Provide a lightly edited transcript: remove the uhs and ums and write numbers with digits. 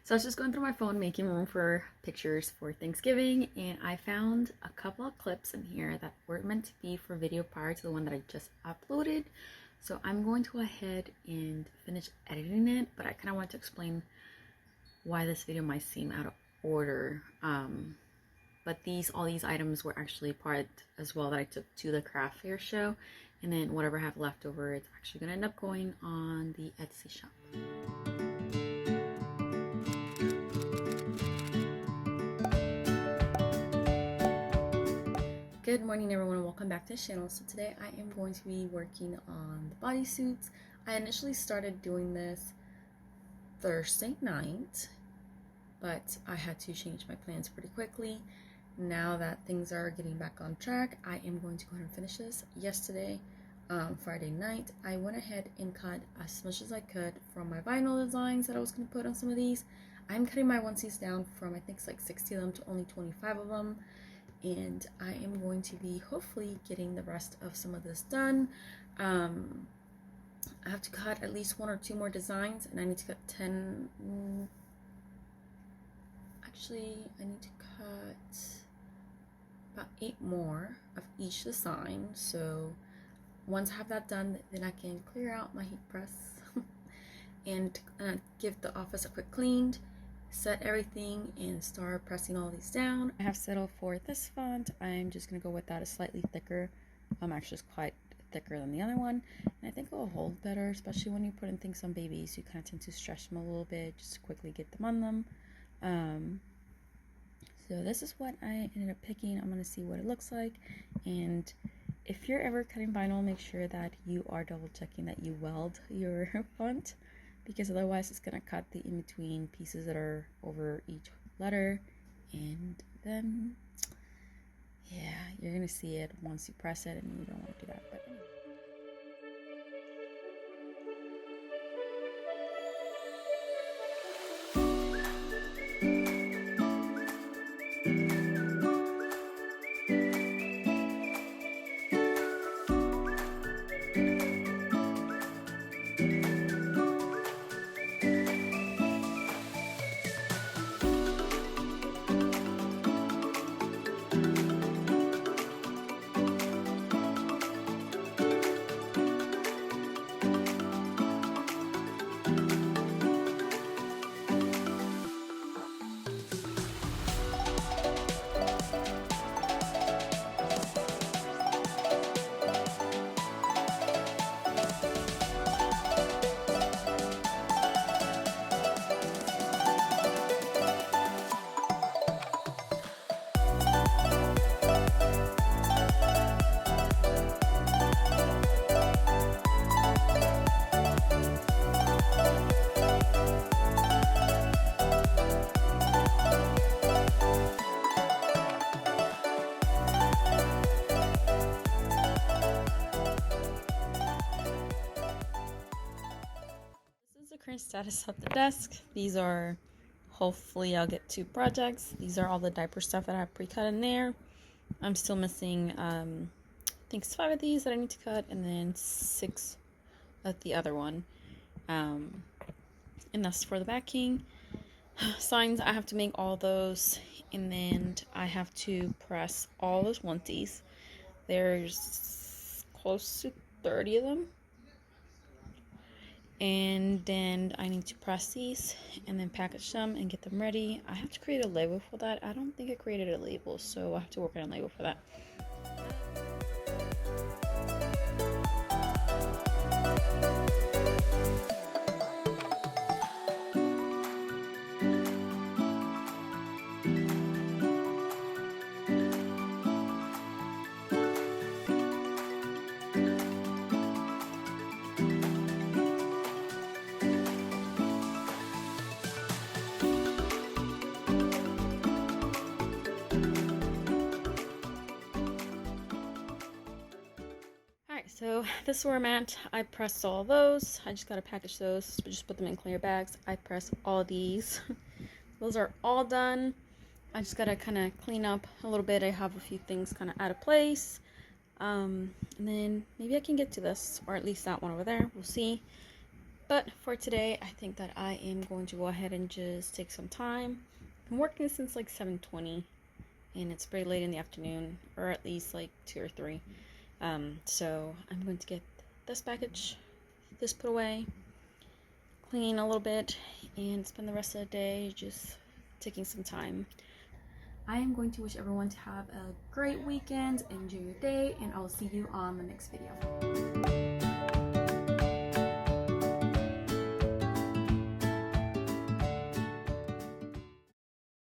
So I was just going through my phone making room for pictures for Thanksgiving, and I found a couple of clips in here that were meant to be for video prior to the one that I just uploaded. So I'm going to go ahead and finish editing it, but I kind of want to explain why this video might seem out of order. But all these items were actually part as well that I took to the craft fair show, and then whatever I have left over, it's actually going to end up going on the Etsy shop. Good morning everyone, and welcome back to the channel. So today I am going to be working on the bodysuits. I initially started doing this Thursday night, but I had to change my plans pretty quickly. Now that things are getting back on track, I am going to go ahead and finish this. Yesterday, Friday night, I went ahead and cut as much as I could from my vinyl designs that I was going to put on some of these. I'm cutting my onesies down from I think it's like 60 of them to only 25 of them. And I am going to be hopefully getting the rest of some of this done. I have to cut at least 1 or 2 more designs, and I need to cut 10. Actually, I need to cut about 8 more of each design. So once I have that done, then I can clear out my heat press and give the office a quick clean, set everything, and start pressing all these down. I have settled for this font. I'm just gonna go with that. It's slightly thicker. Actually, it's quite thicker than the other one, and I think it will hold better, especially when you put in things on babies. You kind of tend to stretch them a little bit just to quickly get them on them. So this is what I ended up picking. I'm gonna see what it looks like, and if you're ever cutting vinyl, make sure that you are double checking that you weld your font, because otherwise it's going to cut the in-between pieces that are over each letter, and then yeah, you're going to see it once you press it, and you don't want to do that. But anyway. The current status of the desk. These are, hopefully I'll get 2 projects. These are all the diaper stuff that I have pre-cut in there. I'm still missing I think it's 5 of these that I need to cut, and then 6 of the other one, and that's for the backing. Signs, I have to make all those, and then I have to press all those onesies. There's close to 30 of them. And then I need to press these and then package them and get them ready. I have to create a label for that. I don't think I created a label, so I have to work on a label for that. So this is where I'm at. I pressed all those. I just gotta package those, just put them in clear bags. I press all these. Those are all done. I just gotta kind of clean up a little bit. I have a few things kind of out of place. And then maybe I can get to this, or at least that one over there. We'll see. But for today, I think that I am going to go ahead and just take some time. I'm working since like 7:20, and it's pretty late in the afternoon, or at least like 2 or 3. So I'm going to get this package, this put away, clean a little bit, and spend the rest of the day just taking some time. I am going to wish everyone to have a great weekend, enjoy your day, and I will see you on the next video.